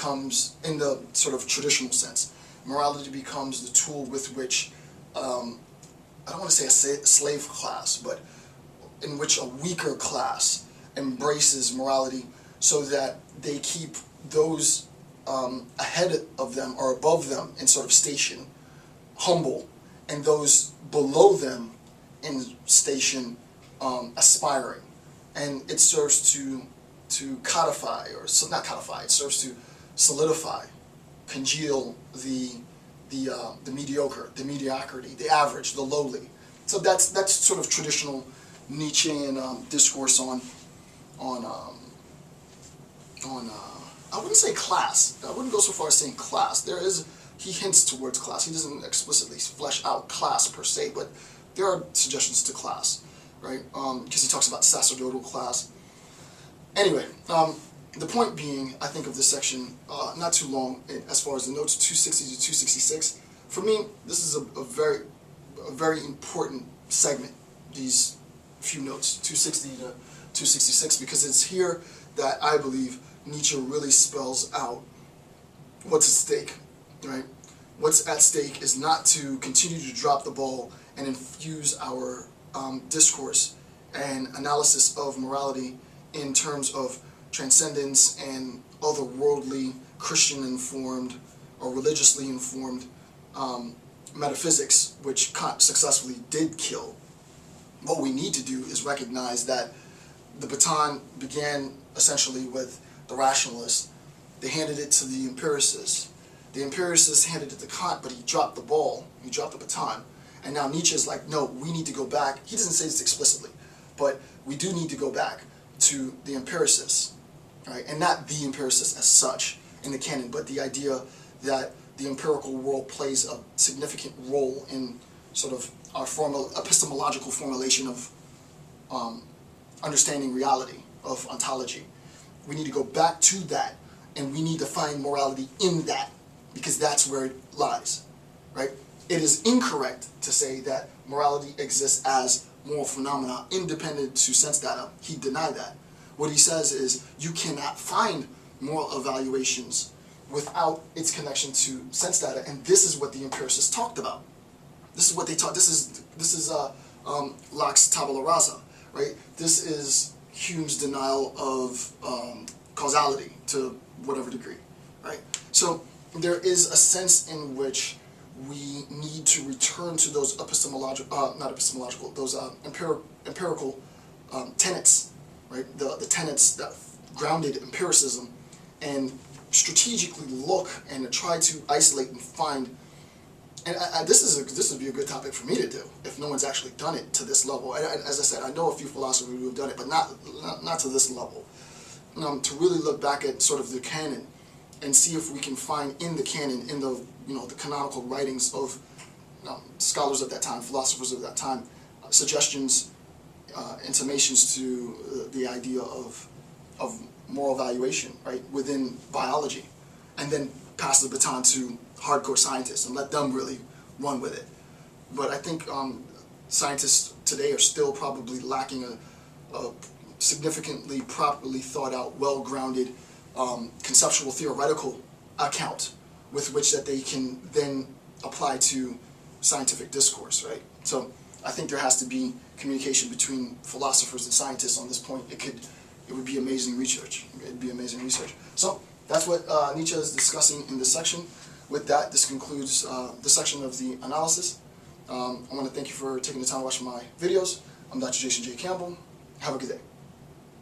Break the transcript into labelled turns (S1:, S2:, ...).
S1: becomes, in the sort of traditional sense, morality becomes the tool with which, I don't want to say a slave class, but in which a weaker class embraces morality so that they keep those ahead of them or above them in sort of station humble, and those below them in station aspiring. And it serves to codify, or not codify, it serves to solidify, congeal the mediocre, the mediocrity, the average, the lowly. So that's sort of traditional Nietzschean discourse on I wouldn't say class. I wouldn't go so far as saying class. He hints towards class. He doesn't explicitly flesh out class per se, but there are suggestions to class, right? Because he talks about sacerdotal class. Anyway, the point being, I think of this section, not too long as far as the notes, 260 to 266. For me, this is a very important segment, these few notes, 260 to 266, because it's here that I believe Nietzsche really spells out what's at stake, right? What's at stake is not to continue to drop the ball and infuse our discourse and analysis of morality in terms of transcendence and otherworldly, Christian-informed or religiously informed metaphysics, which Kant successfully did kill. What we need to do is recognize that the baton began essentially with the rationalists. They handed it to the empiricists. The empiricists handed it to Kant, but he dropped the ball, he dropped the baton. And now Nietzsche is like, no, we need to go back. He doesn't say this explicitly, but we do need to go back to the empiricists, right? And not the empiricists as such in the canon, but the idea that the empirical world plays a significant role in sort of our epistemological formulation of understanding reality, of ontology. We need to go back to that, and we need to find morality in that, because that's where it lies, right? It is incorrect to say that morality exists as moral phenomena independent to sense data. He denied that. What he says is you cannot find moral evaluations without its connection to sense data, and this is what the empiricists talked about. This is what they taught. This is Locke's tabula rasa, right? This is Hume's denial of causality to whatever degree, right? So there is a sense in which we need to return to those empirical tenets, right? The tenets that grounded empiricism, and strategically look and try to isolate and find. And this would be a good topic for me to do if no one's actually done it to this level. As I said, I know a few philosophers who have done it, but not to this level. To really look back at sort of the canon and see if we can find in the canon, in the the canonical writings of scholars of that time, philosophers of that time, suggestions, intimations to the idea of moral evaluation, right, within biology, and then pass the baton to hardcore scientists and let them really run with it. But I think scientists today are still probably lacking a significantly properly thought out, well-grounded, conceptual theoretical account with which that they can then apply to scientific discourse, right? So I think there has to be communication between philosophers and scientists on this point. It would be amazing research. It'd be amazing research. So that's what Nietzsche is discussing in this section. With that, this concludes this section of the analysis. I want to thank you for taking the time to watch my videos. I'm Dr. Jason J. Campbell. Have a good day.